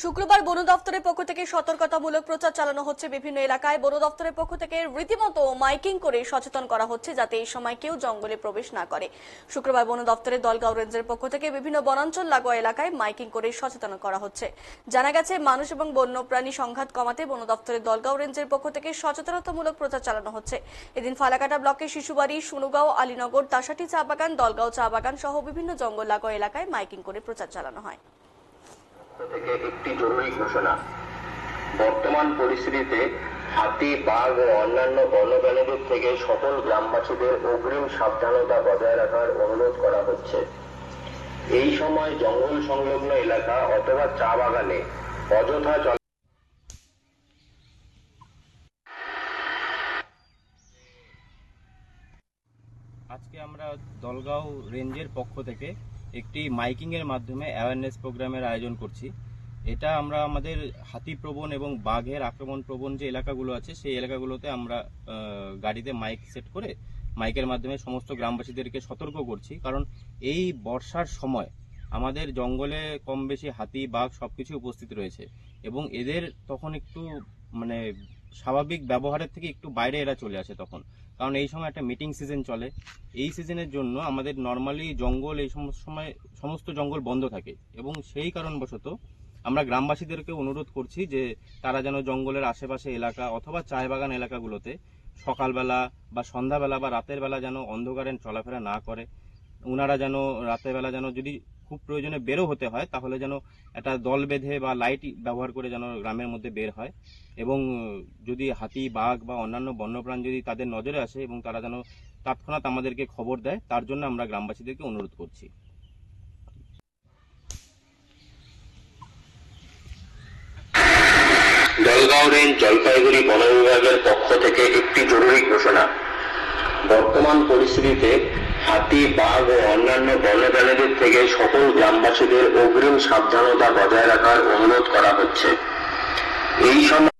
শুক্রবার বন দফতরের পক্ষ থেকে সতর্কতামূলক প্রচার চালানো হচ্ছে বিভিন্ন এলাকায়। বন দফতরের পক্ষ থেকে রীতিমতো মাইকিং করে সচেতন করা হচ্ছে যাতে এই সময় কেউ জঙ্গলে প্রবেশ না করে। শুক্রবার বন দফতরের দলগাঁও রেঞ্জের পক্ষ থেকে বিভিন্ন বনাঞ্চল লাগোয়া এলাকায় মাইকিং করে সচেতন করা হচ্ছে। জানা গেছে, মানুষ এবং বন্যপ্রাণী সংঘাত কমাতে বন দফতরের দলগাঁও রেঞ্জের পক্ষ থেকে সচেতনতামূলক প্রচার চালানো হচ্ছে। এদিন ফালাকাটা ব্লকের শিশুবাড়ি, সুনুগাঁও, আলীনগর, তাসাটি চা বাগান, দলগাঁও চা বাগান সহ বিভিন্ন জঙ্গল লাগোয়া এলাকায় মাইকিং করে প্রচার চালানো হয়। থেকে একটি জরুরি ঘোষণা। বর্তমান পরিস্থিতিতে হাতি, বাঘ ও অন্যান্য বন্যপ্রাণীদের থেকে সকল গ্রামবাসীদের অগ্রিম সাবধানতা বজায় রাখার অনুরোধ করা হচ্ছে। এই সময় জঙ্গল সংলগ্ন এলাকা অথবা চা বাগানে অযথা আজকে আমরা দলগাঁও রেঞ্জের পক্ষ থেকে একটি মাইকিং এর মাধ্যমে অ্যাওয়ারনেস প্রোগ্রামের আয়োজন করছি। এটা আমরা আমাদের হাতি প্রবণ এবং বাঘের আক্রমণ প্রবণ যে এলাকাগুলো আছে সেই এলাকাগুলোতে আমরা গাড়িতে মাইক সেট করে মাইকের মাধ্যমে সমস্ত গ্রামবাসীদেরকে সতর্ক করছি। কারণ এই বর্ষার সময় আমাদের জঙ্গলে কম বেশি হাতি, বাঘ সবকিছু উপস্থিত রয়েছে এবং এদের তখন একটু মানে স্বাভাবিক ব্যবহারের থেকে একটু বাইরে এরা চলে আসে তখন, কারণ এই সময় একটা মিটিং সিজন চলে। এই সিজনের জন্য আমাদের নর্মালি জঙ্গল এই সময় সমস্ত জঙ্গল বন্ধ থাকে এবং সেই কারণবশত আমরা গ্রামবাসীদেরকে অনুরোধ করছি যে তারা যেন জঙ্গলের আশেপাশে এলাকা অথবা চায় বাগান এলাকাগুলোতে সকালবেলা বা সন্ধ্যাবেলা বা রাতের বেলা যেন অন্ধকারে চলাফেরা না করে। ওনারা যেন রাতের বেলা যেন যদি খুব প্রয়োজনে বেরো হতে হয় তাহলে যেন একটা দল বেঁধে বা লাইট ব্যবহার করে যেন গ্রামের মধ্যে বের হয় এবং যদি হাতি, বাঘ বা অন্যান্য বন্যপ্রাণ যদি তাদের নজরে আসে এবং তারা যেন তৎক্ষণাৎ আমাদেরকে খবর দেয়, তার জন্য আমরা গ্রামবাসীদেরকে অনুরোধ করছি। দলগাঁও রেঞ্জ জলপাইগুড়ি বন বিভাগের পক্ষ থেকে একটি জরুরি ঘোষণা। বর্তমান পরিস্থিতিতে হাতি, বাঘ ও অন্যান্য বন্যপ্রাণীদের থেকে সকল গ্রামবাসীদের অগ্রিম সাবধানতা বজায় রাখার অনুরোধ করা হচ্ছে। এই সময়